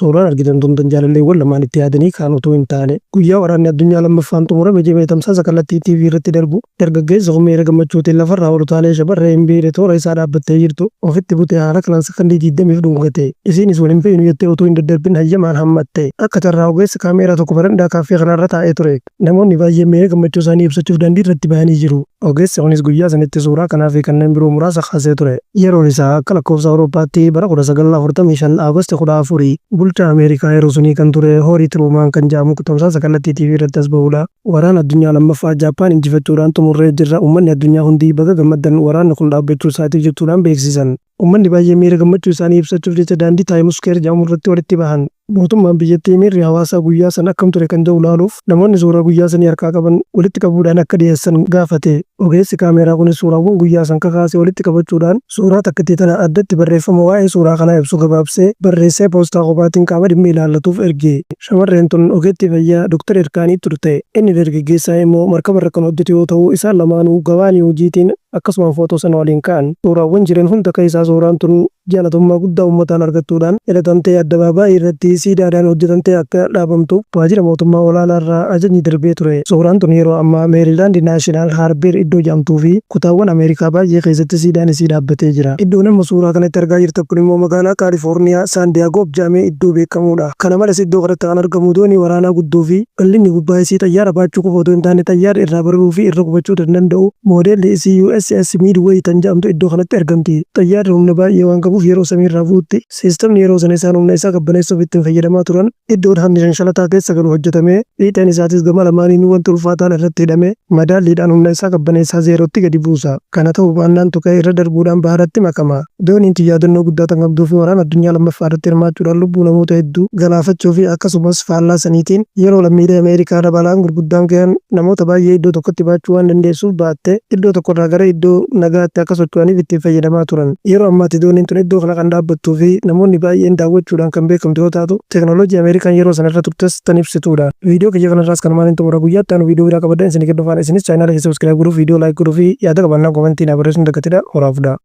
Suuraan argitan tun jaalalleewwan lamaan itti yaadanii kaan utuu hin taane guyyaa waraanni addunyaa lammaffaan xumurame jedhamee tamsaasa kallattii TV irratti darbu dargaggeessa humna gammachuutiin lafarraa ol utaalee shamarree hin beekne toora isaa dhaabbattee jirtu ofitti butee haala kanaan sakandii 20 dhungate isiinis waliin fe'inu jettee utuu hin daddarbin hayyamaan hammatte akka carraa ogeessa kaameeraa tokko barandaa kaaffee kanarra taa'ee ture namoonni baay'een miira gammachuu isaanii ibsachuuf daandii irratti bahanii jiru. Ogeessi kunis guyyaa sanitti suuraa kanaa fi kanneen biroo muraasa kaasee ture. Yeroon isaa akka lakkoofsa Awurooppaatti bara 1945 Agosti 14 bulchaa Ameerikaa yeroo sunii kan ture Hoorii Tiruumaan kan jedhamu tamsaasa kallattii TV irratti as bahudha. Waraana addunyaa lammaffaa Jaappaan injifachuudhaan xumurree jirra. Uummanni addunyaa hundi baga gammaddan waraanni kun dhaabbachuu isaatiif jechuudhaan beeksisan. Uummanni baay'ee miira gammachuu isaanii ibsachuuf jecha daandii Taayimus Skeer jedhamu irratti walitti bahan. Mootummaan biyyattii miirri hawaasaa guyyaa sana akkam ture kan jedhu ilaaluuf namoonni suuraa guyyaa sanii harkaa qaban walitti qabuudhaan akka dhiyeessan gaafate. Ogeessi kaameeraa kunis suuraawwan guyyaa san kakaasee walitti qabachuudhaan suuraa takkittii tana addatti barreeffama waa'ee suuraa kanaa ibsu gabaabsee barreessee poostaa kophaatiin qaama dhimmi ilaallatuuf erge. Shamarreen tun ogeettii fayyaa Dr. Erkaanii turte. Inni dargaggeessaa immoo markabarra kan hojjetu yoo ta'u isaan lamaanuu gabaanii hojiitiin akkasumaan footoo sana waliin ka'an. Suuraawwan jiran hunda keessaa suuraan tun jaalatamummaa guddaa uummataan argachuudhaan hidhatamtee addabaabaayii irratti siidaadhaan hojjetamtee akka dhaabamtu waajjira mootummaa olaanaarraa ajajni darbee ture. Suuraan tun yeroo ammaa Meerilaand Naashinaal Haarber iddoo jedhamtuu fi kutaawwan Ameerikaa baay'ee keessatti siidaan isii dhaabbatee jira. Iddoon amma suuraa kanatti argaa jirtan kun immoo magaalaa Kaalifoorniyaa Saan Diyaagoo jedhamee iddoo beekamudha. Kana malees iddoo kanatti kan argamu doonii waraanaa guddoo fi bal'inni gubbaa isii xayyaara baachuu qofa otoo hin taane xayyaara irraa bararuu fi irra qubachuu danda'u moodeelli isii USS Midway tan jedhamtu iddoo kanatti argamti. Xayyaarri humna baay'ee waan qabuuf yeroo samiirraa bu'utti siistamni yeroo sana isaan humna isaa qabbaneessuuf ittiin fayyadamaa turan iddoon hamni shanshalataa keessa galu hojjetamee fiixeen isaatis gama lamaaniin wanti ulfaataan irratti hidhamee madaalliidhaan humna isaa qabbaneessaa zeerootti gadi buusa. Kana ta'uu baannaan tuqee irra darbuudhaan baharatti makama. Dooniin xiyyaadannoo guddaa kan qabduu fi waraana addunyaa lammaffaa irratti hirmaachuudhaan lubbuu namoota hedduu galaafachuu fi akkasumas faallaa saniitiin yeroo lammiilee Ameerikaa balaan gurguddaan gahan namoota baay'ee iddoo tokkotti baachuu waan dandeessuuf baattee iddoo tokkorraa gara iddoo nagaatti akka socho'aniif ittiin fayyadamaa turan. Yeroo ammaatti dooniin tun iddoo kana kan dhaabbattuu fi namoonni baay'een daawwachuudhaan kan beekamtu yoo taatu teeknooloojii Ameerikaan yeroo sana irra turtes tan ibsituudha. Viidiyoo kiyya kanarraas kan maaliin xumura guyyaatti aanu viidiyoo biraa qabaddan isin kennuufaan isinis chaayinaala keessa sabiskiraayib godhuuf viidiyoo laayik godhuu fi yaada qabannaa komentii naa barreessuun daggatidha horaafudha.